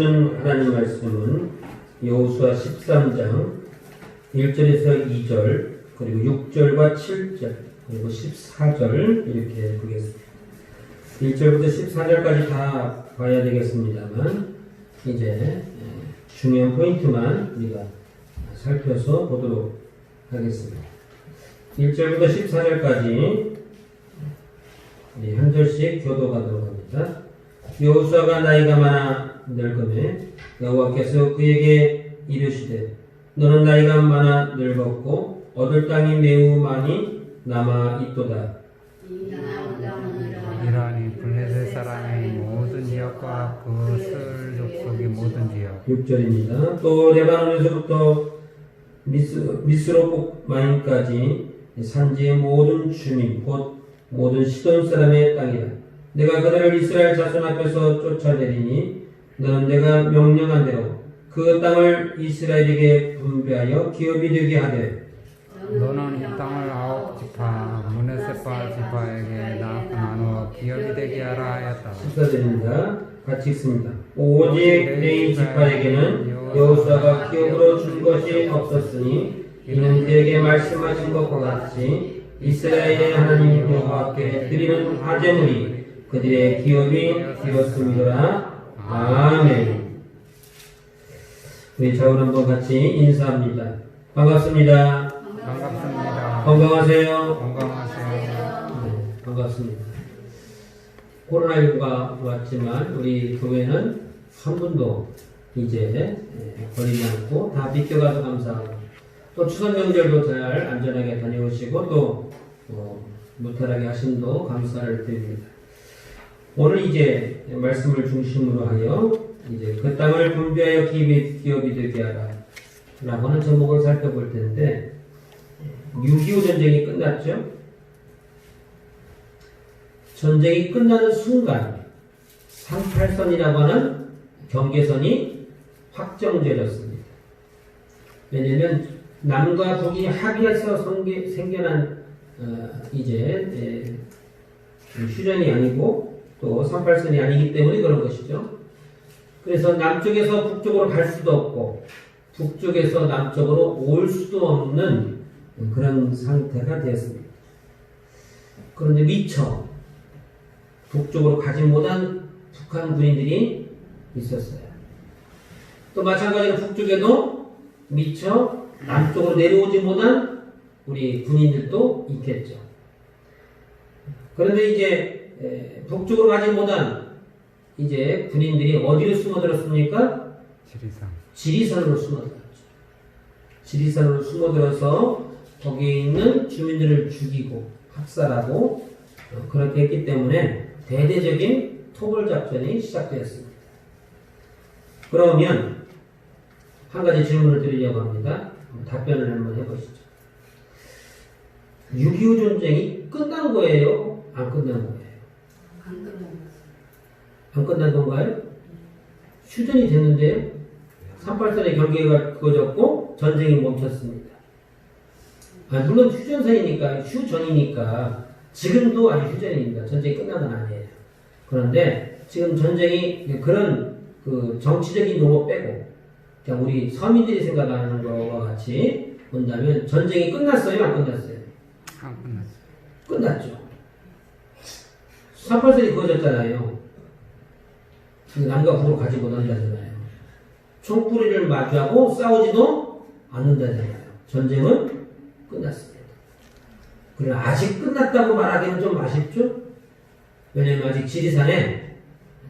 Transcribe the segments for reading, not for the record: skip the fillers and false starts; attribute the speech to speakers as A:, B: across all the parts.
A: 주시는 하나님 말씀은 여호수아 13장 1절에서 2절 그리고 6절과 7절 그리고 14절 이렇게 보겠습니다. 1절부터 14절까지 다 봐야 되겠습니다만 이제 중요한 포인트만 우리가 살펴서 보도록 하겠습니다. 1절부터 14절까지 한 절씩 교도가도록 합니다. 여호수아가 나이가 많아 늙음에 여호와께서 그에게 이르시되 너는 나이가 많아 늙었고 얻을 땅이 매우 많이 남아 있도다.
B: 이러하니 블레셋 사람의 모든 지역과 그슬 족속의 모든 지역
A: 6절입니다. 또 레바논에서부터 미스로복마임까지 산지의 모든 주민 곧 모든 시돈 사람의 땅이라. 내가 그들을 이스라엘 자손 앞에서 쫓아내리니 너는 내가 명령한 대로 그 땅을 이스라엘에게 분배하여 기업이 되게 하되
B: 너는 이 땅을 9지파 문에세파 지파에게 나누어 기업이 되게 하라 하였다.
A: 14절입니다. 같이 읽습니다. 오직 레위 지파에게는 여호수아가 기업으로 준 것이 없었으니 이는 그에게 말씀하신 것과 같이 이스라엘의 하나님 여호와께 드리는 화제물이 그들의 기업이 되었음이더라. 아멘. 우리 좌우를 한번 같이 인사합니다. 반갑습니다.
B: 반갑습니다.
A: 건강하세요.
B: 건강하세요.
A: 네, 반갑습니다. 코로나19가 왔지만 우리 교회는 한 분도 이제 버리지 않고 다 비껴가서 감사하고 또 추석 명절도 잘 안전하게 다녀오시고 또 무탈하게 하심도 감사를 드립니다. 오늘 이제 말씀을 중심으로 하여 이제 그 땅을 분배하여 기업이 되게 하라 라고 하는 제목을 살펴볼 텐데 6.25 전쟁이 끝났죠. 전쟁이 끝나는 순간 38선이라고 하는 경계선이 확정되었습니다. 왜냐하면 남과 북이 합의해서 생겨난 이제 휴전이 아니고 또 38선이 아니기 때문에 그런 것이죠. 그래서 남쪽에서 북쪽으로 갈 수도 없고 북쪽에서 남쪽으로 올 수도 없는 그런 상태가 되었습니다. 그런데 미처 북쪽으로 가지 못한 북한 군인들이 있었어요. 또 마찬가지로 북쪽에도 미처 남쪽으로 내려오지 못한 우리 군인들도 있겠죠. 그런데 이제 북쪽으로 가지 못한 이제 군인들이 어디로 숨어들었습니까? 지리산으로 숨어들었죠. 지리산으로 숨어들어서 거기에 있는 주민들을 죽이고 학살하고 그렇게 했기 때문에 대대적인 토벌 작전이 시작되었습니다. 그러면 한 가지 질문을 드리려고 합니다. 답변을 한번 해보시죠. 6.25 전쟁이 끝난 거예요? 안 끝난 거예요? 안 끝난 건가요? 휴전이 됐는데요. 38선의 경계가 그어졌고 전쟁이 멈췄습니다. 물론 휴전선이니까 휴전이니까 지금도 아직 휴전입니다. 전쟁이 끝난 건 아니에요. 그런데 지금 전쟁이 그런 그 정치적인 용어 빼고 그냥 우리 서민들이 생각하는 것과 같이 본다면 전쟁이 끝났어요? 안 끝났어요?
B: 안 끝났어요.
A: 끝났죠. 38선이 그어졌잖아요. 남과 북으로 가지 못한다잖아요. 총뿌리를 마주하고 싸우지도 않는다잖아요. 전쟁은 끝났습니다. 그러나 아직 끝났다고 말하기는 좀 아쉽죠? 왜냐하면 아직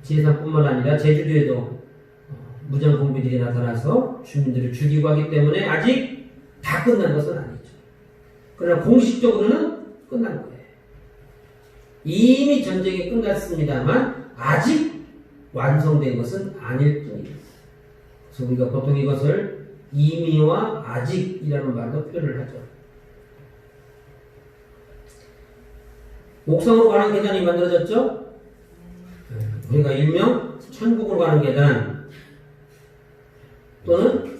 A: 지리산뿐만 아니라 제주도에도 무장공비들이 나타나서 주민들을 죽이고 하기 때문에 아직 다 끝난 것은 아니죠. 그러나 공식적으로는 끝난 거예요. 이미 전쟁이 끝났습니다만 아직 완성된 것은 아닐 뿐입니다. 그래서 우리가 보통 이것을 이미와 아직이라는 말로 표현을 하죠. 옥상으로 가는 계단이 만들어졌죠? 우리가 일명 천국으로 가는 계단 또는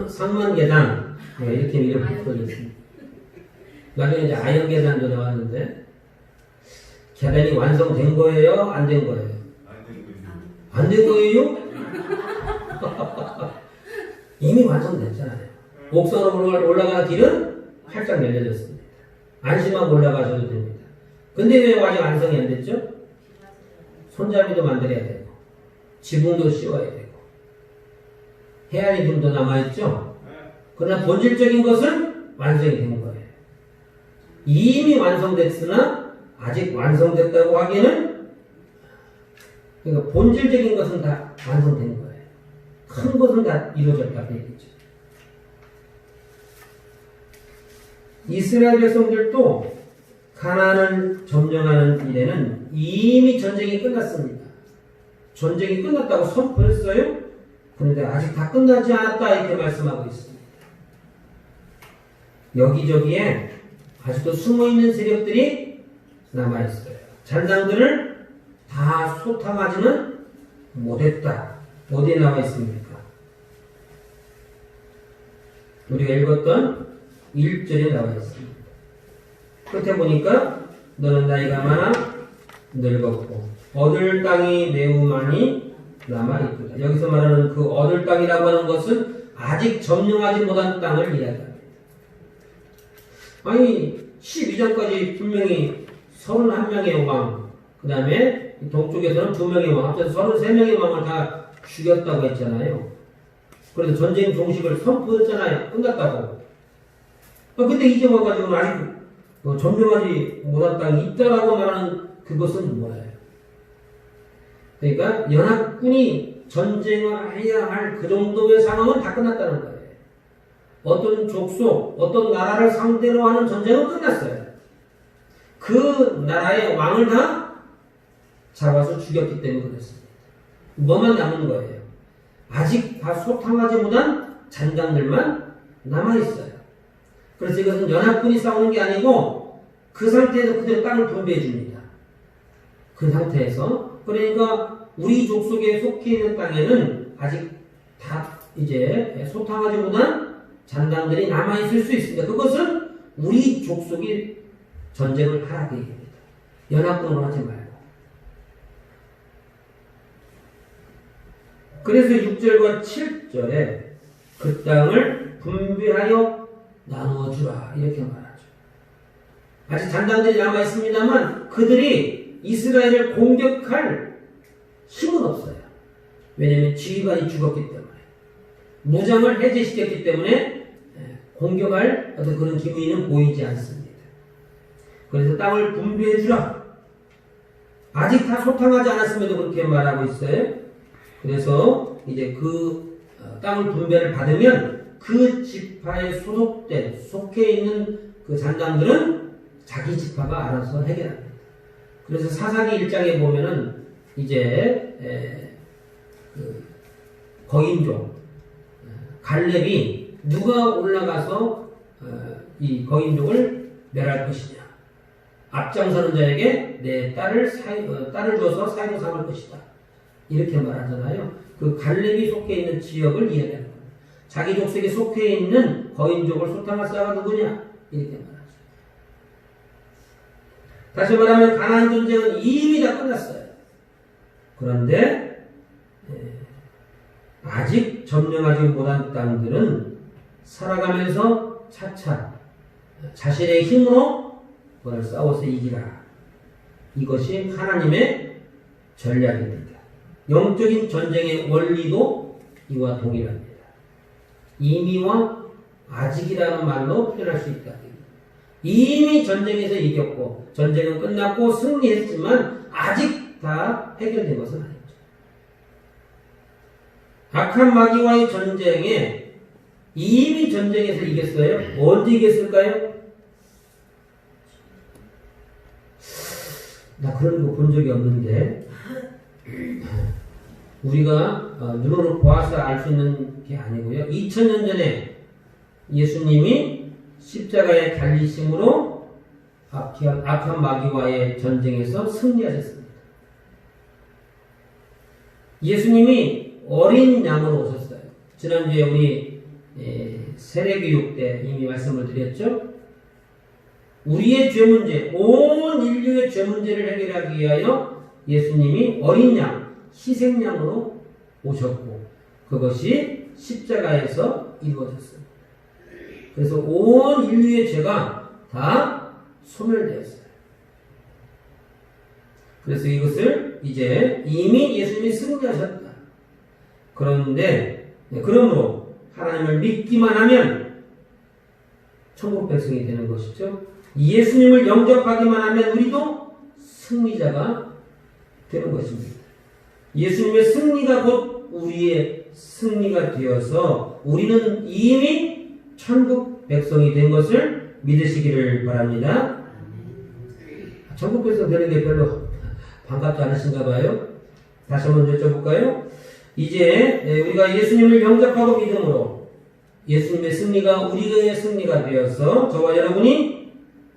A: 상만 계단 이렇게 이름을 붙여줬습니다. 나중에 이제 아연 계단도 나왔는데 계단이 완성된 거예요? 안 된 거예요? 안 된 거예요? 이미 완성됐잖아요. 옥상으로 올라가는 길은 활짝 열려졌습니다. 안심하고 올라가셔도 됩니다. 근데 왜 아직 완성이 안 됐죠? 손잡이도 만들어야 되고 지붕도 씌워야 되고 해안이 좀 더 남아있죠? 그러나 본질적인 것은 완성이 된 거예요. 이미 완성됐으나 아직 완성됐다고 하기에는 그러니까 본질적인 것은 다 완성된 거예요. 큰 것은 다 이루어졌다고 얘기죠. 이스라엘 백성들도 가나안을 점령하는 일에는 이미 전쟁이 끝났습니다. 전쟁이 끝났다고 선포했어요. 그런데 아직 다 끝나지 않았다 이렇게 말씀하고 있습니다. 여기저기에 아직도 숨어있는 세력들이 남아있어요. 잔당들을 다 소탕하지는 못했다. 어디에 남아있습니까? 우리가 읽었던 1절에 나와있습니다. 끝에 보니까 너는 나이가 많아 늙었고 얻을 땅이 매우 많이 남아있다. 여기서 말하는 그 얻을 땅이라고 하는 것은 아직 점령하지 못한 땅을 이야기합니다. 아니 12장까지 분명히 31명의 왕, 그 다음에 동쪽에서는 2명의 왕, 합쳐서 33명의 왕을 다 죽였다고 했잖아요. 그래서 전쟁 종식을 선포했잖아요. 끝났다고. 근데 이제 와가지고 아직 점령하지 못한 땅이 있다라고 말하는 그것은 뭐예요? 그러니까 연합군이 전쟁을 해야 할 그 정도의 상황은 다 끝났다는 거예요. 어떤 족속, 어떤 나라를 상대로 하는 전쟁은 끝났어요. 그 나라의 왕을 다 잡아서 죽였기 때문에 그렇습니다. 뭐만 남은 거예요? 아직 다 소탕하지 못한 잔당들만 남아있어요. 그래서 이것은 연합군이 싸우는 게 아니고 그 상태에서 그대로 땅을 분배해 줍니다. 그 상태에서 그러니까 우리 족속에 속해 있는 땅에는 아직 다 이제 소탕하지 못한 잔당들이 남아있을 수 있습니다. 그것은 우리 족속이 전쟁을 하라고 얘기합니다. 연합군으로 하지 말고. 그래서 6절과 7절에 그 땅을 분배하여 나누어주라 이렇게 말하죠. 아직 잔당들이 남아있습니다만 그들이 이스라엘을 공격할 힘은 없어요. 왜냐하면 지휘관이 죽었기 때문에 무장을 해제시켰기 때문에 공격할 어떤 그런 기미는 보이지 않습니다. 그래서 땅을 분배해주라. 아직 다 소탕하지 않았음에도 그렇게 말하고 있어요. 그래서 이제 그 땅을 분배를 받으면 그 지파에 소속된 속해 있는 그 잔당들은 자기 지파가 알아서 해결합니다. 그래서 사사기 1장에 보면은 이제 그 거인족 갈렙이 누가 올라가서 이 거인족을 멸할 것이냐, 앞장서는 자에게 내 딸을 주어서 사이로 삼을 것이다 이렇게 말하잖아요. 그 갈렙이 속해 있는 지역을 이야기하는 겁니다. 자기 족속에 속해 있는 거인족을 소탕할 자가 누구냐 이렇게 말하죠. 다시 말하면 가나안 전쟁은 이미 다 끝났어요. 그런데 아직 점령하지 못한 땅들은 살아가면서 차차 자신의 힘으로 그걸 싸워서 이기라. 이것이 하나님의 전략입니다. 영적인 전쟁의 원리도 이와 동일합니다. 이미와 아직이라는 말로 표현할 수 있다. 이미 전쟁에서 이겼고 전쟁은 끝났고 승리했지만 아직 다 해결된 것은 아닙니다. 악한 마귀와의 전쟁에 이미 전쟁에서 이겼어요. 언제 이겼을까요? 나 그런 거 본 적이 없는데 우리가 눈으로 보아서 알 수 있는 게 아니고요. 2000년 전에 예수님이 십자가에 달리심으로 악한 마귀와의 전쟁에서 승리하셨습니다. 예수님이 어린 양으로 오셨어요. 지난주에 우리 세례교육 때 이미 말씀을 드렸죠. 우리의 죄 문제, 온 인류의 죄 문제를 해결하기 위하여 예수님이 어린 양, 희생양으로 오셨고 그것이 십자가에서 이루어졌습니다. 그래서 온 인류의 죄가 다 소멸되었어요. 그래서 이것을 이제 이미 예수님이 승리하셨다. 그런데 그러므로 하나님을 믿기만 하면 천국 백성이 되는 것이죠. 예수님을 영접하기만 하면 우리도 승리자가 되는 것입니다. 예수님의 승리가 곧 우리의 승리가 되어서 우리는 이미 천국 백성이 된 것을 믿으시기를 바랍니다. 천국 백성 되는 게 별로 반갑지 않으신가 봐요. 다시 한번 여쭤볼까요? 이제 우리가 예수님을 영접하고 믿음으로 예수님의 승리가 우리의 승리가 되어서 저와 여러분이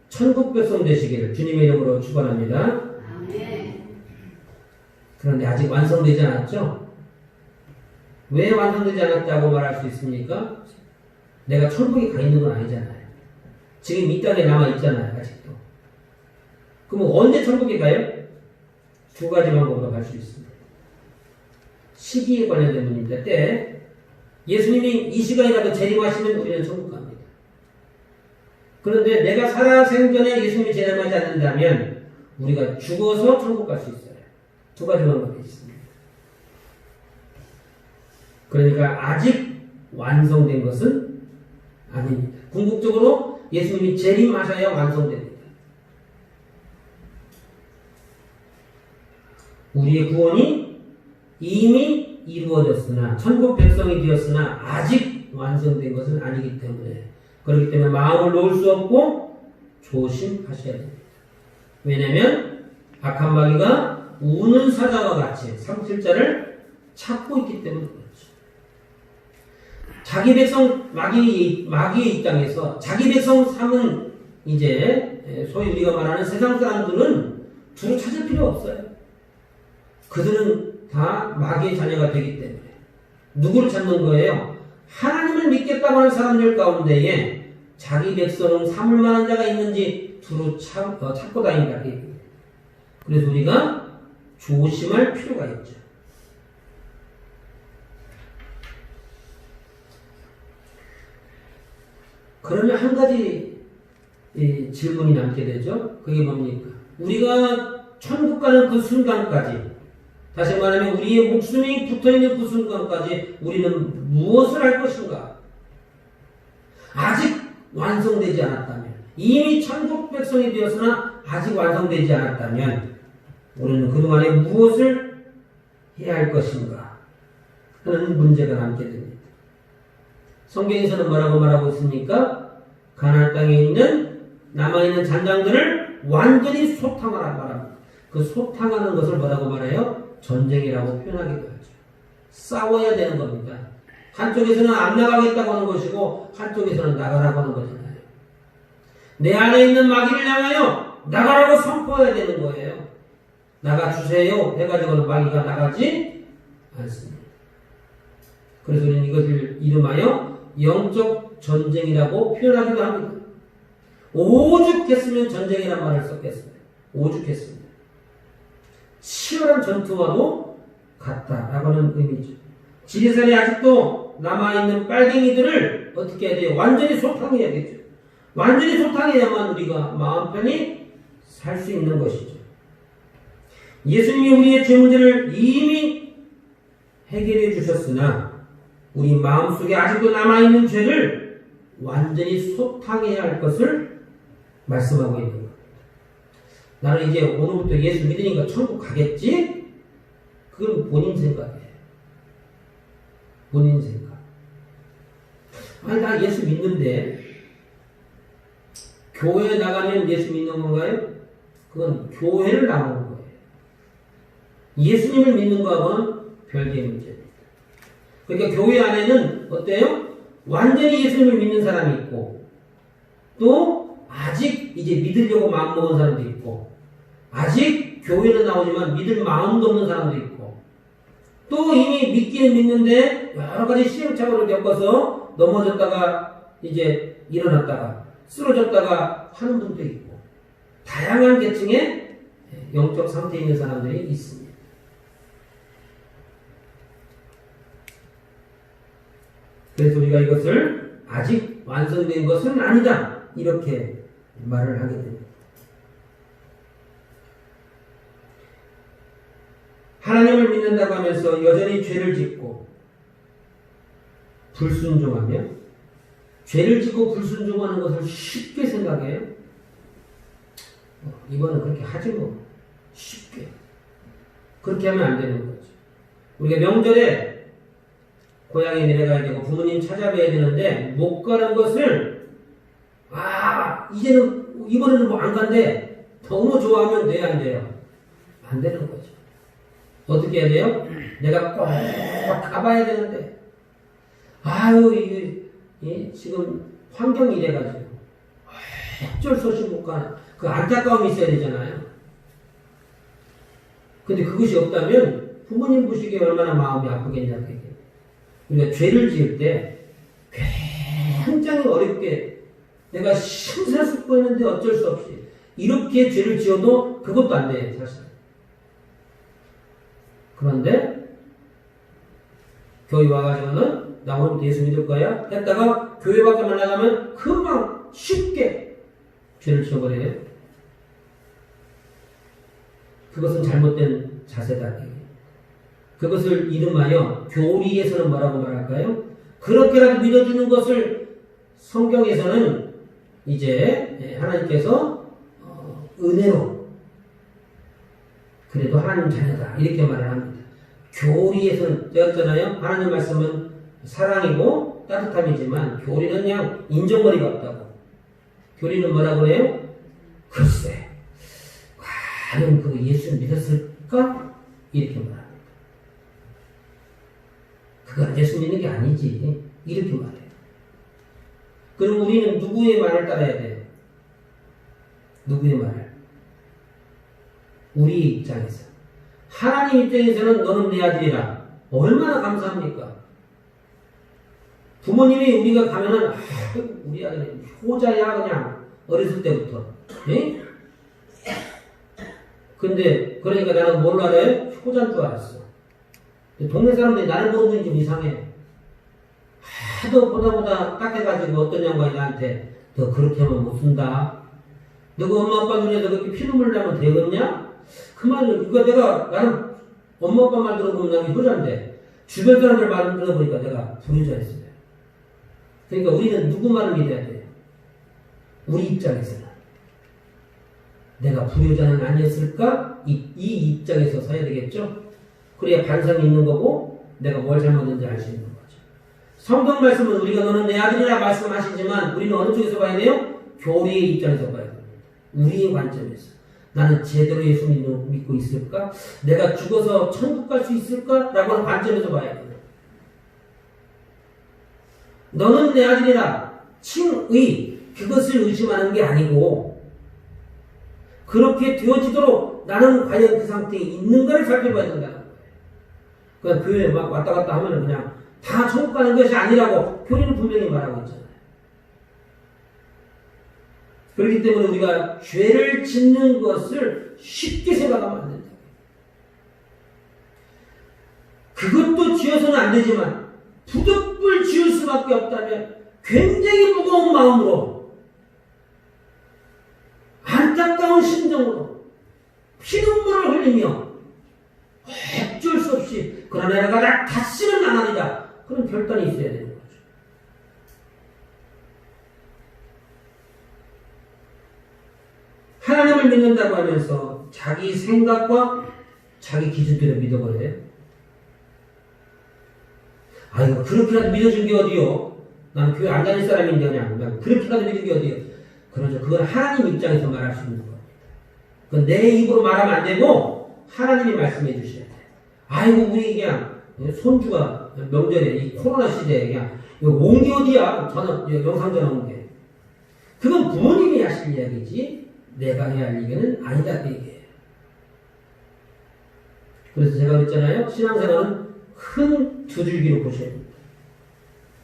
A: 천국 백성 되시기를 주님의 이름으로 축원합니다. 그런데 아직 완성되지 않았죠? 왜 완성되지 않았다고 말할 수 있습니까? 내가 천국에 가 있는 건 아니잖아요. 지금 이 땅에 남아 있잖아요, 아직도. 그럼 언제 천국에 가요? 두 가지 방법으로 갈 수 있습니다. 시기에 관련된 문제입니다. 때 예수님이 이 시간이라도 재림하시면 우리는 천국 갑니다. 그런데 내가 살아 생전에 예수님이 재림하지 않는다면 우리가 죽어서 천국 갈 수 있어요. 두 가지 방법이 있습니다. 그러니까 아직 완성된 것은 아닙니다. 궁극적으로 예수님이 재림하셔야 완성됩니다. 우리의 구원이 이미 이루어졌으나 천국 백성이 되었으나 아직 완성된 것은 아니기 때문에 그렇기 때문에 마음을 놓을 수 없고 조심하셔야 됩니다. 왜냐하면 악한 마귀가 우는 사자와 같이 37자를 찾고 있기 때문에 그렇죠. 자기 백성 마귀의 입장에서 자기 백성 삼은 이제 소위 우리가 말하는 세상 사람들은 두루 찾을 필요 없어요. 그들은 다 마귀의 자녀가 되기 때문에 누구를 찾는 거예요? 하나님을 믿겠다고 하는 사람들 가운데에 자기 백성을 삼을 만한 자가 있는지 두루 찾고 다닌다. 그래서 우리가 조심할 필요가 있죠. 그러면 한 가지 질문이 남게 되죠. 그게 뭡니까? 우리가 천국 가는 그 순간까지, 다시 말하면 우리의 목숨이 붙어있는 그 순간까지 우리는 무엇을 할 것인가? 아직 완성되지 않았다면, 이미 천국 백성이 되었으나 아직 완성되지 않았다면 우리는 그동안에 무엇을 해야 할 것인가 하는 문제가 남게 됩니다. 성경에서는 뭐라고 말하고 있습니까? 가나안 땅에 있는 남아있는 잔당들을 완전히 소탕하라 말합니다. 그 소탕하는 것을 뭐라고 말해요? 전쟁이라고 표현하기도 하죠. 싸워야 되는 겁니다. 한쪽에서는 안 나가겠다고 하는 것이고 한쪽에서는 나가라고 하는 거잖아요. 내 안에 있는 마귀를 향하여 나가라고 선포해야 되는 거예요. 나가주세요 해가지고는 마귀가 나가지 않습니다. 그래서 우리는 이것을 이름하여 영적 전쟁이라고 표현하기도 합니다. 오죽했으면 전쟁이라는 말을 썼겠습니다. 오죽했습니다. 치열한 전투와도 같다라고 하는 의미죠. 지리산에 아직도 남아있는 빨갱이들을 어떻게 해야 돼요? 완전히 소탕해야겠죠. 완전히 소탕해야만 우리가 마음 편히 살 수 있는 것이죠. 예수님이 우리의 죄 문제를 이미 해결해 주셨으나 우리 마음속에 아직도 남아있는 죄를 완전히 소탕해야 할 것을 말씀하고 있는 겁니다. 나는 이제 오늘부터 예수 믿으니까 천국 가겠지? 그건 본인 생각이에요. 본인 생각. 아니, 나 예수 믿는데 교회에 나가면 예수 믿는 건가요? 그건 교회를 나가는 거예요. 예수님을 믿는 거하고는 별개의 문제입니다. 그러니까 교회 안에는 어때요? 완전히 예수님을 믿는 사람이 있고 또 아직 이제 믿으려고 마음먹은 사람도 있고 아직 교회는 나오지만 믿을 마음도 없는 사람도 있고 또 이미 믿기는 믿는데 여러 가지 시행착오를 겪어서 넘어졌다가 이제 일어났다가 쓰러졌다가 하는 분도 있고 다양한 계층의 영적 상태에 있는 사람들이 있습니다. 그래서 우리가 이것을 아직 완성된 것은 아니다. 이렇게 말을 하게 됩니다. 하나님을 믿는다고 하면서 여전히 죄를 짓고 불순종하며 죄를 짓고 불순종하는 것을 쉽게 생각해요. 이번은 그렇게 하지 뭐. 쉽게. 그렇게 하면 안 되는 거죠. 우리가 명절에 고향에 내려가야 되고 부모님 찾아뵈야 되는데 못 가는 것을 이제는 이번에는 뭐 안 간대. 너무 좋아하면 돼야 안 돼요? 안 되는 거죠. 어떻게 해야 돼요? 내가 꼭 가봐야 되는데 이게 지금 환경이 이래가지고 어쩔 수 없이 못 가는 그 안타까움이 있어야 되잖아요. 근데 그것이 없다면 부모님 보시기에 얼마나 마음이 아프겠냐. 우리가 죄를 지을 때 굉장히 어렵게 내가 심사숙고했는데 어쩔 수 없이 이렇게 죄를 지어도 그것도 안 돼요. 사실. 그런데 교회 와가지고는 나 오늘부터 예수 믿을 거야 했다가 교회 밖에 나가면 금방 쉽게 죄를 지어버려요. 그것은 잘못된 자세다. 그것을 이름하여 교리에서는 뭐라고 말할까요? 그렇게라도 믿어주는 것을 성경에서는 이제 하나님께서 은혜로 그래도 하나님 자녀다 이렇게 말을 합니다. 교리에서는 제가 했잖아요. 하나님 말씀은 사랑이고 따뜻함이지만 교리는 그냥 인정머리가 없다고. 교리는 뭐라고 그래요? 글쎄 과연 그 예수를 믿었을까? 이렇게 말합니다. 그건 예수 믿는 게 아니지. 이렇게 말해요. 그럼 우리는 누구의 말을 따라야 돼요? 누구의 말을? 우리 입장에서. 하나님 입장에서는 너는 내 아들이라. 얼마나 감사합니까? 부모님이 우리가 가면은 우리 아들이 효자야 그냥 어렸을 때부터. 예? 근데 그러니까 나는 뭘 알아요? 효자인 줄 알았어. 동네 사람들이 나를 보는 눈이 좀 이상해. 하도 보다 딱해가지고 어떤 양반이 나한테 너 그렇게 하면 못 쓴다. 너가 엄마 아빠 눈에서 그렇게 피눈물 나면 되겠냐? 그 말을 나는 엄마 아빠 말 들어보면 나는 효자인데 주변 사람들 말 들어보니까 내가 불효자였어요. 그러니까 우리는 누구 말을 믿어야 돼요? 우리 입장에서는 내가 불효자는 아니었을까? 이 입장에서 서야 되겠죠? 그래야 반성이 있는 거고 내가 뭘 잘못했는지 알 수 있는 거죠. 성경 말씀은 우리가 너는 내 아들이라 말씀하시지만 우리는 어느 쪽에서 봐야 돼요? 교리의 입장에서 봐야 됩니다. 우리의 관점에서. 나는 제대로 예수 믿고 있을까? 내가 죽어서 천국 갈 수 있을까? 라고 하는 관점에서 봐야 돼요. 너는 내 아들이라 칭의 그것을 의심하는 게 아니고 그렇게 되어지도록 나는 과연 그 상태에 있는가를 살펴봐야 된다는 거예요. 그냥 교회에 막 왔다 갔다 하면 그냥 다 천국 가는 것이 아니라고 교리는 분명히 말하고 있잖아요. 그렇기 때문에 우리가 죄를 짓는 것을 쉽게 생각하면 안 된다. 그것도 지어서는 안 되지만 부득불 지을 수밖에 없다면 굉장히 무거운 마음으로 안타까운 심정으로 피눈물을 흘리며 어쩔 수 없이 그러나 내가 다시는 안 하리라 그런 결단이 있어야 되는 거죠. 하나님을 믿는다고 하면서 자기 생각과 자기 기준대로 믿어버려요. 이거 그렇게라도 믿어준 게 어디요? 난 교회 안 다닐 사람인데 그냥 그렇게라도 믿은 게 어디요? 그러죠. 그건 하나님 입장에서 말할 수 있는 겁니다. 그건 내 입으로 말하면 안 되고 하나님이 말씀해 주셔야 돼요. 아이고 우리 그냥 손주가 명절에 이 코로나 시대에 그냥 온 게 어디야? 영상 전화 온 게. 그건 부모님이 하실 이야기지 내가 해야 할 얘기는 아니다 그 얘기예요. 그래서 제가 그랬잖아요. 신앙생활은 큰 두 줄기로 보셔야 됩니다.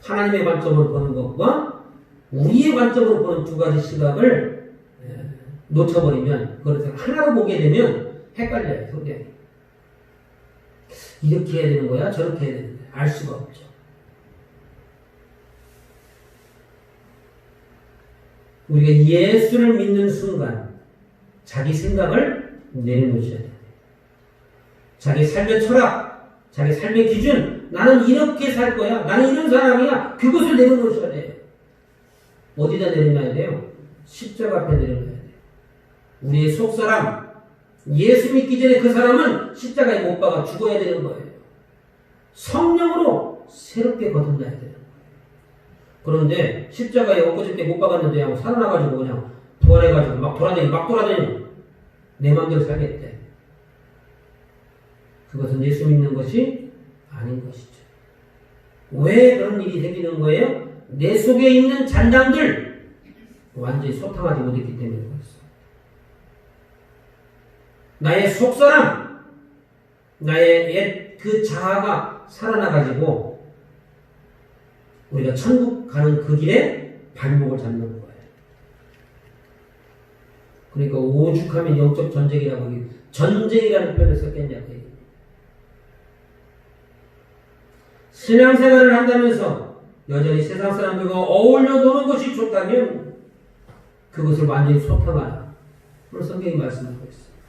A: 하나님의 관점으로 보는 것과 우리의 관점으로 보는 두 가지 시각을 놓쳐버리면 그것을 하나로 보게 되면 헷갈려요. 성경이. 이렇게 해야 되는 거야? 저렇게 해야 되는 거야? 알 수가 없죠. 우리가 예수를 믿는 순간 자기 생각을 내려놓으셔야 돼요. 자기 삶의 철학, 자기 삶의 기준, 나는 이렇게 살 거야, 나는 이런 사람이야, 그것을 내려놓으셔야 돼요. 어디다 내려놔야 돼요? 십자가 앞에 내려놔야 돼요. 우리의 속사람, 예수 믿기 전에 그 사람은 십자가에 못 박아 죽어야 되는 거예요. 성령으로 새롭게 거듭나야 되는 거예요. 그런데 십자가에 엊그저께 못 박았는데 그냥 살아나가지고 그냥 부활해가지고 막 돌아다니 내 마음대로 살겠대. 그것은 예수 믿는 것이 아닌 것이죠. 왜 그런 일이 생기는 거예요? 내 속에 있는 잔당들 완전히 소탕하지 못했기 때문에 그렇습니다. 나의 속사람, 나의 옛 그 자아가 살아나가지고 우리가 천국 가는 그 길에 발목을 잡는 거예요. 그러니까 오죽하면 영적 전쟁이라고 전쟁이라는 표현을 썼겠냐고 얘기합니다. 신앙생활을 한다면서 여전히 세상 사람들과 어울려 노는 것이 좋다면 그것을 완전히 소탕하라. 오늘 성경이 말씀하고 있습니다.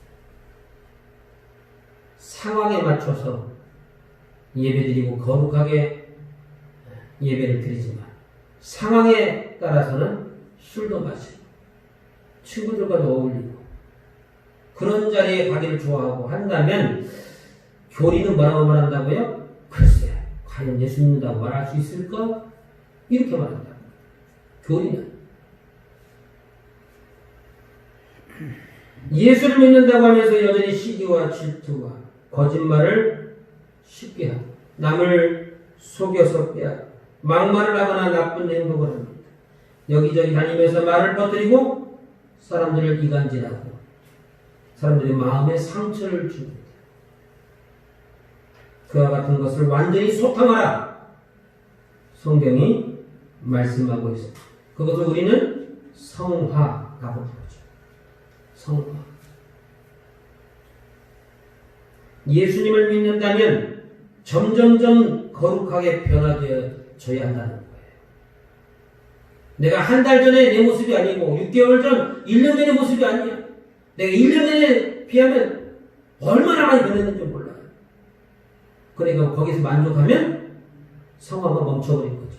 A: 상황에 맞춰서 예배드리고 거룩하게 예배를 드리지만 상황에 따라서는 술도 마시고 친구들과도 어울리고 그런 자리에 가기를 좋아하고 한다면 교리는 뭐라고 말한다고요? 글쎄, 과연 예수 믿는다고 말할 수 있을까? 이렇게 말한다고. 교리는 예수를 믿는다고 하면서 여전히 시기와 질투와 거짓말을 쉽게 하고 남을 속여서 빼앗고 막말을 하거나 나쁜 행동을 합니다. 여기저기 다니면서 말을 퍼뜨리고 사람들을 이간질하고 사람들의 마음에 상처를 줍니다. 그와 같은 것을 완전히 소탕하라. 성경이 말씀하고 있습니다. 그것을 우리는 성화라고 부르죠. 성화. 예수님을 믿는다면 점점점 거룩하게 변화되어져야 한다는 거예요. 내가 한 달 전에 내 모습이 아니고 6개월 전, 1년 전의 모습이 아니야. 내가 1년 전에 비하면 얼마나 많이 변했는지 몰라요. 그러니까 거기서 만족하면 성화가 멈춰버린 거죠.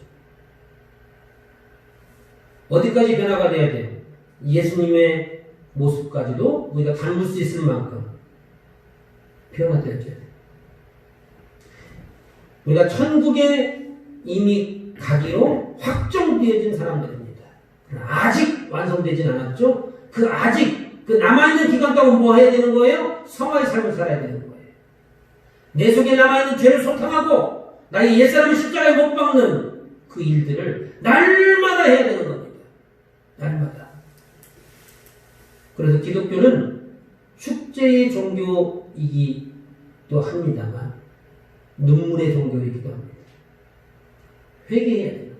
A: 어디까지 변화가 돼야 돼요? 예수님의 모습까지도 우리가 닮을 수 있을 만큼 변화되어져야 돼요. 우리가 천국에 이미 가기로 확정되어진 사람들입니다. 아직 완성되진 않았죠? 그 남아있는 기간 동안 뭐 해야 되는 거예요? 성화의 삶을 살아야 되는 거예요. 내 속에 남아있는 죄를 소탕하고 나의 옛사람을 십자가에 못 박는 그 일들을 날마다 해야 되는 겁니다. 날마다. 그래서 기독교는 축제의 종교이기도 합니다만 눈물의 종교이기도 합니다. 회개해야 돼요.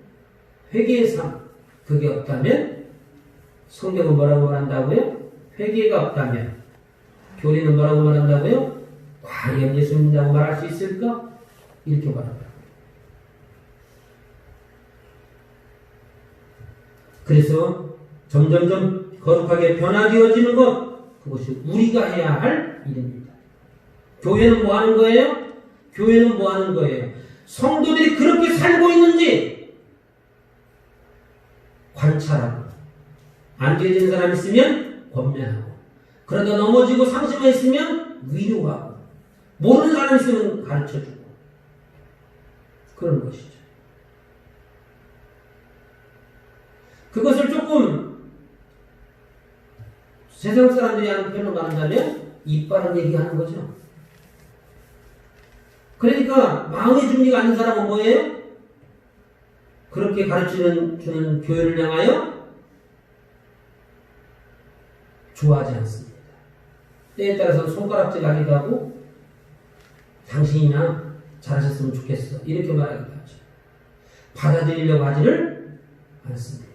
A: 회개의 삶. 그게 없다면 성경은 뭐라고 말한다고요? 회개가 없다면 교리는 뭐라고 말한다고요? 과연 예수 믿는다고 말할 수 있을까? 이렇게 말합니다. 그래서 점점점 거룩하게 변화되어지는 것, 그것이 우리가 해야 할 일입니다. 교회는 뭐 하는 거예요? 교회는 뭐 하는 거예요? 성도들이 그렇게 살고 있는지 관찰하고, 안 되어진 사람 있으면 권면하고, 그러다 넘어지고 상심해 있으면 위로하고, 모르는 사람 있으면 가르쳐주고, 그런 것이죠. 그것을 조금 세상 사람들이 하는 표현을 말한다면 이빨을 얘기하는 거죠. 그러니까 마음의 준비가 아닌 사람은 뭐예요? 그렇게 가르치는 교회를 향하여 좋아하지 않습니다. 때에 따라서는 손가락질하기도 하고 당신이나 잘하셨으면 좋겠어 이렇게 말하기도 하죠. 받아들이려고 하지를 않습니다.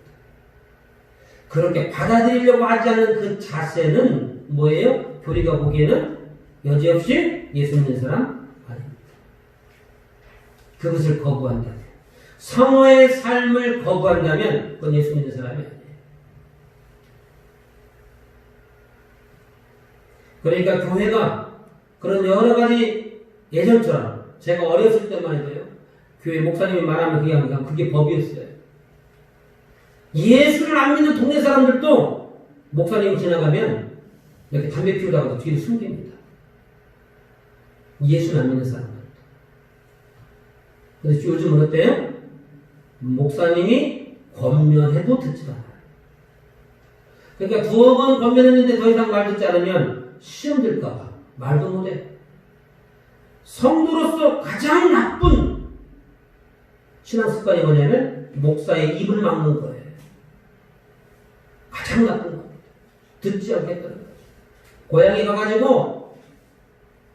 A: 그렇게 받아들이려고 하지 않은 그 자세는 뭐예요? 교리가 보기에는 여지없이 예수 믿는 사람 아닙니다. 그것을 거부한다면, 성화의 삶을 거부한다면 그건 예수 믿는 사람이 아니에요. 그러니까 교회가 그런 여러 가지 예전처럼 제가 어렸을 때만 해도요. 교회 목사님이 말하면 그게 아니라 그게 법이었어요. 예수를 안 믿는 동네 사람들도 목사님이 지나가면 이렇게 담배 피우다가도 뒤로 숨깁니다. 예수를 안 믿는 사람들. 그래서 요즘은 어때요? 목사님이 권면해도 듣지 않아요. 그러니까 두어 번 권면했는데 더 이상 말 듣지 않으면 시험 들까봐 말도 못해. 성도로서 가장 나쁜 신앙 습관이 뭐냐면 목사의 입을 막는 거예요. 가장 나쁜 겁니다. 듣지 않겠다는 거예요. 고향에 가가지고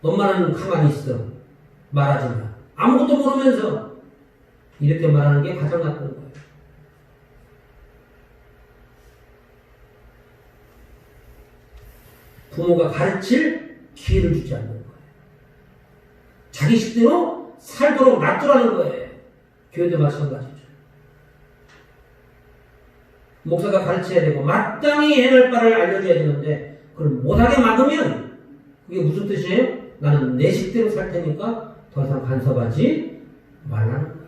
A: 엄마는 가만히 있어. 말하지 마. 아무것도 모르면서 이렇게 말하는 게 가장 나쁜 거예요. 부모가 가르칠 기회를 주지 않는 거예요. 자기 식대로 살도록 놔두라는 거예요. 교회도 마찬가지죠. 목사가 가르쳐야 되고 마땅히 해낼 바를 알려줘야 되는데 그걸 못하게 막으면 그게 무슨 뜻이에요? 나는 내 식대로 살 테니까 더 이상 간섭하지 말라는 거예요.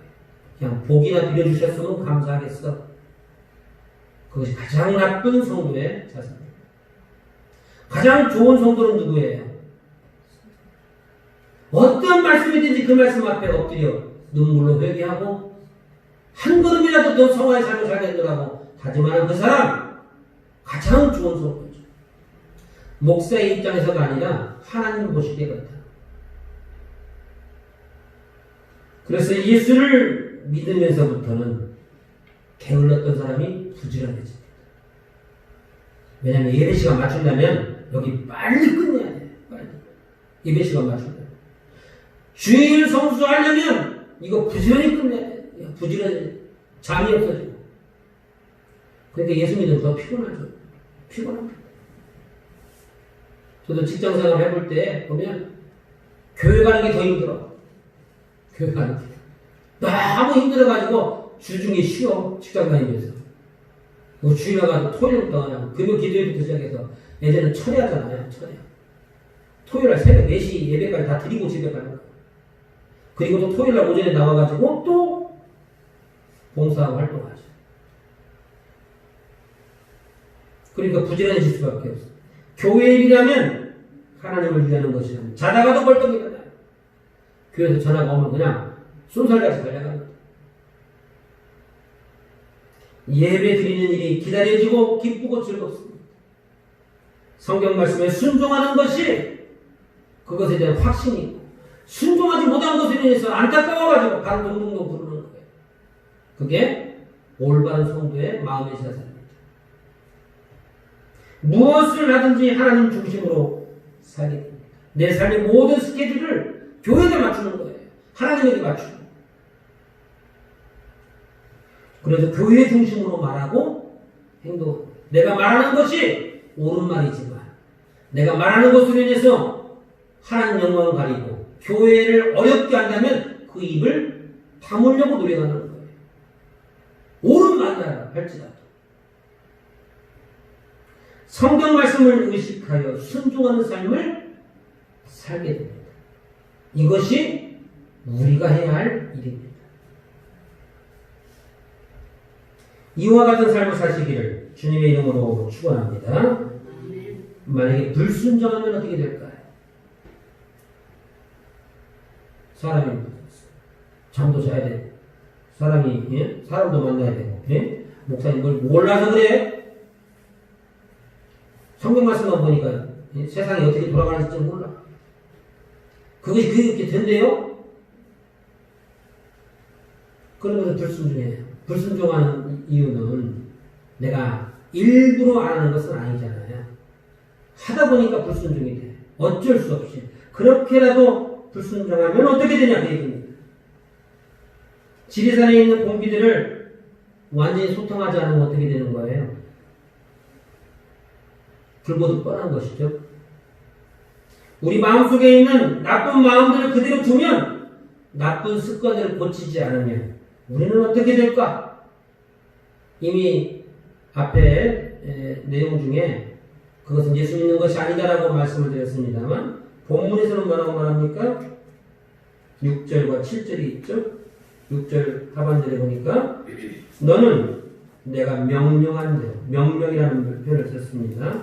A: 그냥 복이나 빌어주셨으면 감사하겠어. 그것이 가장 나쁜 성도의 자세입니다. 가장 좋은 성도는 누구예요? 어떤 말씀이든지 그 말씀 앞에 엎드려 눈물로 회개하고 한 걸음이라도 더 성화의 삶을 살겠노라고 다짐하는 그 사람 가장 좋은 성도죠. 목사의 입장에서가 아니라 하나님 보시기에 그렇다. 그래서 예수를 믿으면서부터는 게을렀던 사람이 부지런해집니다. 왜냐하면 예배 시간 맞춘다면 여기 빨리 끝내야 돼. 빨리. 예배 시간 맞춘다. 주일 성수하려면 이거 부지런히 끝내야 돼. 부지런히 잠이 없어지고. 그러니까 예수 믿으면 더 피곤하죠. 피곤합니다. 저도 직장생활 해볼 때 보면 교회 가는 게 더 힘들어. 교회 가는 게. 너무 힘들어가지고 주중에 쉬어. 직장 다니면서. 뭐 주일에 가서 토요일부터 그냥 금요 기도일부터 시작해서 예전에는 철야잖아요. 철야. 토요일날 새벽 4시 예배까지 다 드리고 집에 가는 거예요. 그리고 또 토요일날 오전에 나와가지고 또 봉사하고 활동하죠. 그러니까 부지런해질 수밖에 없어요. 교회 일이라면 하나님을 위하는 것이라면 자다가도 벌떡 일어나요. 교회에서 전화가 오면 그냥 쏜살같이 달려갑니다. 예배 드리는 일이 기다려지고 기쁘고 즐겁습니다. 성경 말씀에 순종하는 것이 그것에 대한 확신이 있고 순종하지 못한 것에 대해서 안타까워가지고 바로 동동동 부르는 거예요. 그게 올바른 성도의 마음의 자세입니다. 무엇을 하든지 하나님 중심으로 살게 됩니다. 내 삶의 모든 스케줄을 교회에 맞추는 거예요. 하나님에게 맞추는 거예요. 그래서 교회 중심으로 말하고 행동. 내가 말하는 것이 옳은 말이지만 내가 말하는 것으로 인해서 하나님 영광을 가리고 교회를 어렵게 한다면 그 입을 다물려고 노력하는 거예요. 옳은 말이라 할지라도. 성경 말씀을 의식하여 순종하는 삶을 살게 됩니다. 이것이 우리가 해야 할 일입니다. 이와 같은 삶을 사시기를 주님의 이름으로 축원합니다. 만약에 불순종하면 어떻게 될까요? 사람이 잠도 자야 되고 사람이 사람도 만나야 되고 목사님 뭘 몰라서 그래? 성경 말씀만 보니까 세상이 어떻게 돌아가는지 몰라. 그것이 그렇게 된대요? 그러면서 불순종해요. 불순종하는 이유는 내가 일부러 안 하는 것은 아니잖아요. 하다 보니까 불순종이 돼. 어쩔 수 없이. 그렇게라도 불순종하면 어떻게 되냐 그 얘기입니다. 지리산에 있는 공기들을 완전히 소통하지 않으면 어떻게 되는 거예요? 불보듯 뻔한 것이죠. 우리 마음속에 있는 나쁜 마음들을 그대로 두면 나쁜 습관들을 고치지 않으면 우리는 어떻게 될까? 이미 앞에 내용 중에 그것은 예수 믿는 것이 아니다라고 말씀을 드렸습니다만 본문에서는 뭐라고 말합니까? 6절과 7절이 있죠. 6절 하반절에 보니까 너는 내가 명령한 대로, 명령이라는 표현을 썼습니다.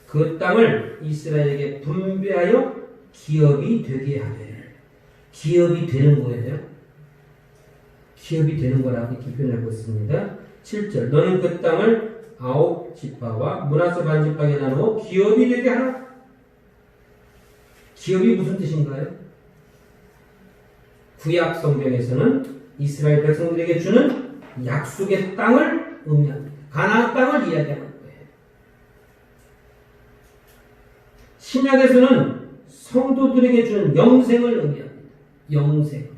A: 그 땅을 이스라엘에게 분배하여 기업이 되게 하되. 기업이 되는 거예요. 기업이 되는 거라고 이렇게 표현하고 있습니다. 7절 너는 그 땅을 9지파와 므낫세 반지파에 나누어 기업이 되게 하라. 기업이 무슨 뜻인가요? 구약 성경에서는 이스라엘 백성들에게 주는 약속의 땅을 의미합니다. 가나안 땅을 이야기하는 거예요. 신약에서는 성도들에게 주는 영생을 의미합니다. 영생.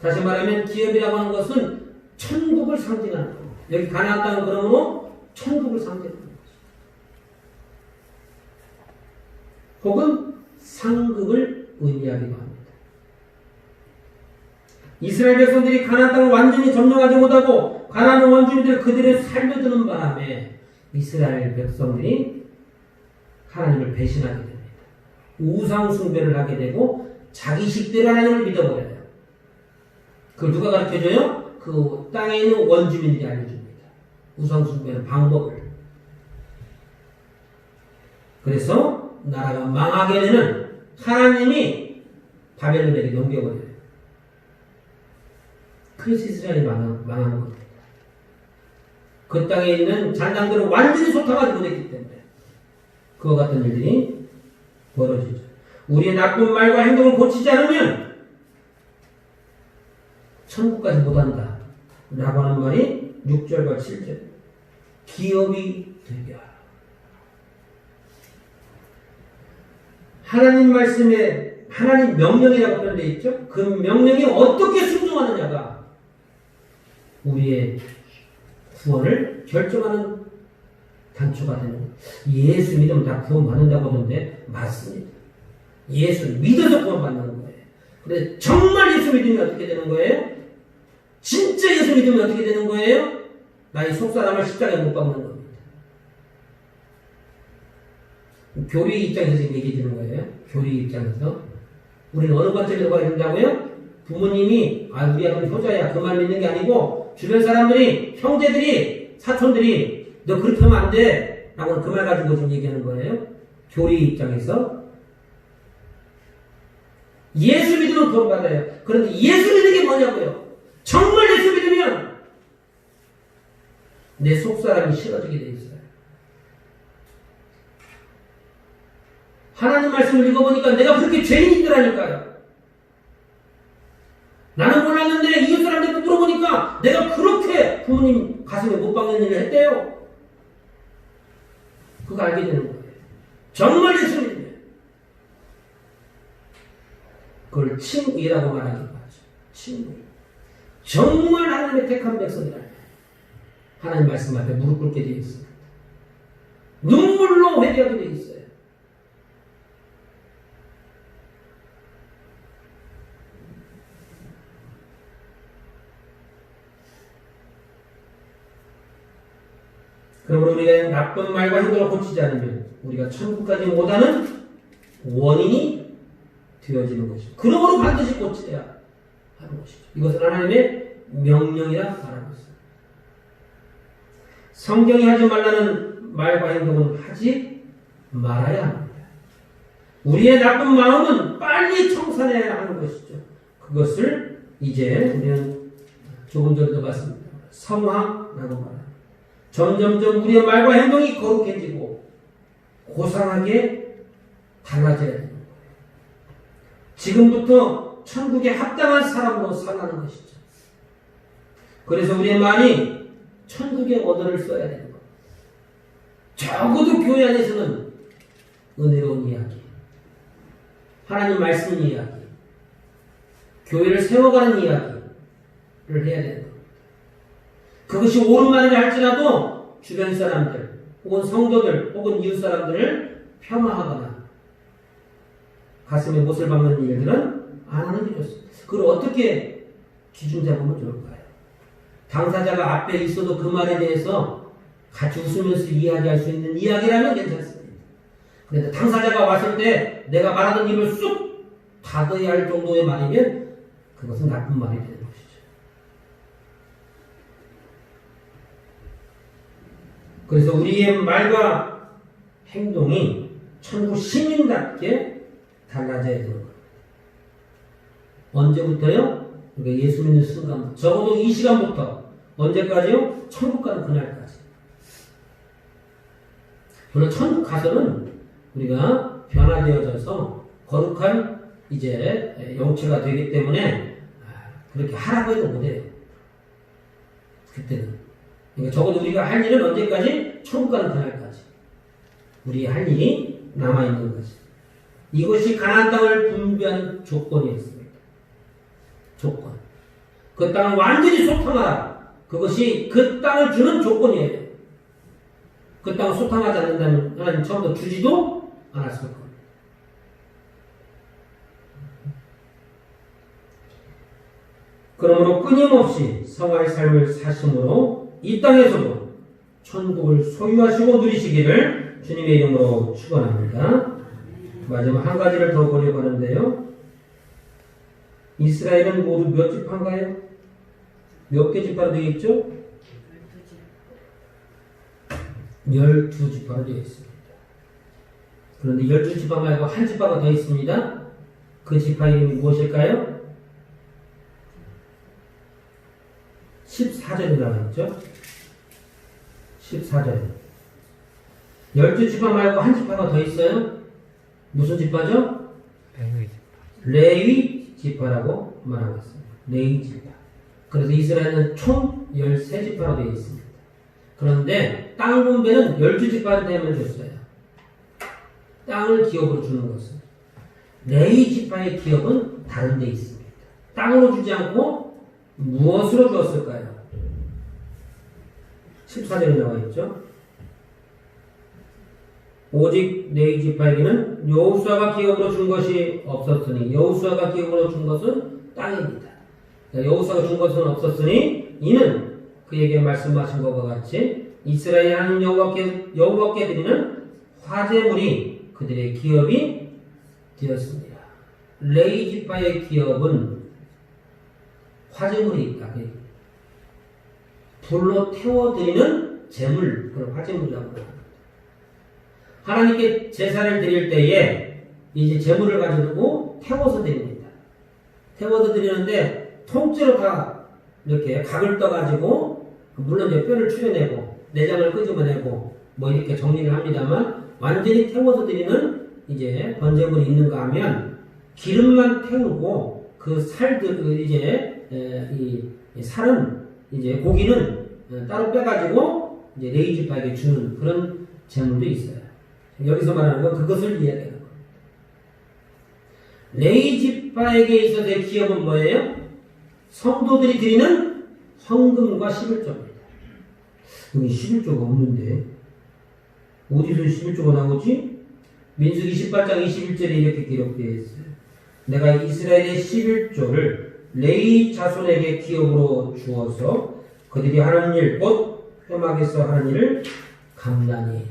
A: 다시 말하면 기업이라고 하는 것은 천국을 상징하는 겁니다. 여기 가나안 땅은 그러므로 천국을 상징하는 것입니다. 혹은 상급을 의미하기도 합니다. 이스라엘 백성들이 가나안 땅을 완전히 점령하지 못하고 가나안 원주민들 그들을 살려두는 바람에 이스라엘 백성들이 하나님을 배신하게 됩니다. 우상 숭배를 하게 되고 자기식대로 하나님을 믿어버려요. 그걸 누가 가르쳐줘요? 그 땅에 있는 원주민들이 알려줍니다. 우상 숭배의 방법을. 그래서 나라가 망하게 되는 하나님이 바벨론에게 넘겨버려요. 그래서 이스라엘이 망하는 겁니다. 그 땅에 있는 잔당들을 완전히 쏟아가지고 보냈기 때문에 그와 같은 일들이 벌어지죠. 우리의 나쁜 말과 행동을 고치지 않으면 천국까지 못한다 라고 하는 말이 6절과 7절. 기업이 되게 하라. 하나님 말씀에 하나님 명령이라고 표현되어 있죠. 그 명령이 어떻게 순종하느냐가 우리의 구원을 결정하는 단초가 되는 거예요. 예수 믿으면 다 구원받는다고 하던데 맞습니다. 예수 믿어서 구원받는 거예요. 그런데 정말 예수 믿으면 어떻게 되는 거예요? 진짜 예수 믿으면 어떻게 되는 거예요? 나의 속사람을 십자가에 못 박는 겁니다. 교리 입장에서 지금 얘기 드리는 거예요. 교리 입장에서. 우리는 어느 관점에서 봐야 된다고요? 부모님이 우리 아들 효자야 그 말 믿는 게 아니고 주변 사람들이 형제들이 사촌들이 너 그렇게 하면 안 돼 라고 그 말 가지고 지금 얘기하는 거예요. 교리 입장에서 예수 믿으면 구원 받아요. 그런데 예수 믿는 게 뭐냐고요? 정말 예수 믿으면 내 속사람이 싫어지게 돼 있어요. 하나님 말씀을 읽어보니까 내가 그렇게 죄인이더라니까요. 나는 몰랐는데 이웃 사람들한테 물어보니까 내가 그렇게 부모님 가슴에 못 박는 일을 했대요. 그거 알게 되는 거예요. 정말 예수 믿으면 그걸 칭의라고 말하기도 하죠. 칭의. 정말 하나님의 택한 백성이라 하나님 말씀 앞에 무릎 꿇게 되어 있습니다. 눈물로 회개하게 되어 있어요. 그러므로 우리가 나쁜 말과 행동을 고치지 않으면 우리가 천국까지 못하는 원인이 되어지는 것이죠. 그러므로 반드시 고쳐야 하는 것이죠. 이것은 하나님의 명령이라 말하고 있습니다. 성경이 하지 말라는 말과 행동은 하지 말아야 합니다. 우리의 나쁜 마음은 빨리 청산해야 하는 것이죠. 그것을 이제 우리는 조금 전에도 봤습니다. 성화라고 말합니다. 점점점 우리의 말과 행동이 거룩해지고 고상하게 달라져야 되는 거예요. 지금부터 천국에 합당한 사람으로 살아가는 것이죠. 그래서 우리의 말이 천국의 언어를 써야 되는 거예요. 적어도 교회 안에서는 은혜로운 이야기, 하나님 말씀 이야기, 교회를 세워가는 이야기를 해야 되는 거예요. 그것이 옳은 말이라 할지라도 주변 사람들 혹은 성도들 혹은 이웃 사람들을 폄하하거나 가슴에 못을 박는 일들은 안 하는 게 좋습니다. 그걸 어떻게 기준 잡으면 좋을까요? 당사자가 앞에 있어도 그 말에 대해서 같이 웃으면서 이야기할 수 있는 이야기라면 괜찮습니다. 그런데 당사자가 왔을 때 내가 말하는 입을 쑥 닫아야 할 정도의 말이면 그것은 나쁜 말이 되는 것이죠. 그래서 우리의 말과 행동이 천국 시민답게 달라져야 되는 거예요. 언제부터요? 그러니까 예수 믿는 순간, 적어도 이 시간부터 언제까지요? 천국 가는 그날까지. 물론 천국 가서는 우리가 변화되어져서 거룩한 이제 영체가 되기 때문에 그렇게 하라고 해도 못해요. 그때는. 그러니까 적어도 우리가 할 일은 언제까지? 천국 가는 그날까지. 우리의 할 일이 남아있는 거지. 이것이 가나안 땅을 분배하는 조건이었습니다. 조건. 그 땅을 완전히 소탕하라. 그것이 그 땅을 주는 조건이에요. 그 땅을 소탕하지 않는다면 하나님 처음부터 주지도 않았을 겁니다. 그러므로 끊임없이 성화의 삶을 사심으로 이 땅에서도 천국을 소유하시고 누리시기를 주님의 이름으로 축원합니다. 마지막 한 가지를 더 보려고 하는데요. 이스라엘은 모두 몇 지파인가요? 몇 개 지파로 되어 있죠? 12지파로 되어 있습니다. 그런데 12지파 말고 한 지파가 더 있습니다. 그 지파 이름이 무엇일까요? 14절에 나와 있죠? 14절에 12지파 말고 한 지파가 더 있어요. 무슨 지파죠? 레위 지파라고 말하고 있습니다. 레위 지파. 그래서 이스라엘은 총 13지파로 되어 있습니다. 그런데 땅 분배는 12지파한테만 줬어요. 땅을 기업으로 주는 것은. 레위 지파의 기업은 다른 데 있습니다. 땅으로 주지 않고 무엇으로 주었을까요? 14절에 나와 있죠. 오직 레위 지파에게는 여호수아가 기업으로 준 것이 없었으니, 여호수아가 기업으로 준 것은 땅입니다. 여호수아가 준 것은 없었으니 이는 그에게 말씀하신 것과 같이 이스라엘 하나님 여호와께 드리는 화제물이 그들의 기업이 되었습니다. 레위 지파의 기업은 화제물이 있다. 불로 태워드리는 제물, 그런 화제물이라고 합니다. 하나님께 제사를 드릴 때에 이제 제물을 가지고 태워서 드립니다. 태워서 드리는데 통째로 다 이렇게 각을 떠가지고 물론 이제 뼈를 추려내고 내장을 끄집어내고 뭐 이렇게 정리를 합니다만 완전히 태워서 드리는 이제 번제물이 있는가 하면 기름만 태우고 그 살들 이제 이 살은 이제 고기는 따로 빼가지고 이제 레위 지파에게 주는 그런 제물도 있어요. 여기서 말하는 건 그것을 이야기하는 겁니다. 레위 지파에게 있어서의 기업은 뭐예요? 성도들이 드리는 헌금과 11조입니다. 여기 11조가 없는데 어디서 11조가 나오지? 민수기 18장 21절에 이렇게 기록되어 있어요. 내가 이스라엘의 11조를 레위 자손에게 기업으로 주어서 그들이 하는 일, 곧 회막에서 하는 일을 감당히.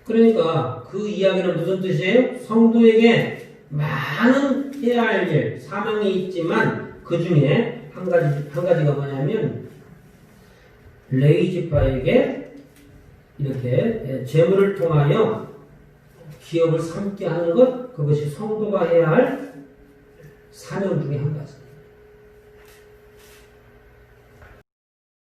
A: 그러니까 그 이야기는 무슨 뜻이에요? 성도에게 많은 해야 할 일, 사명이 있지만 그 중에 한 가지가 뭐냐면 레위 지파에게 이렇게 재물을 통하여 기업을 삼게 하는 것, 그것이 성도가 해야 할 사명 중에 한 가지.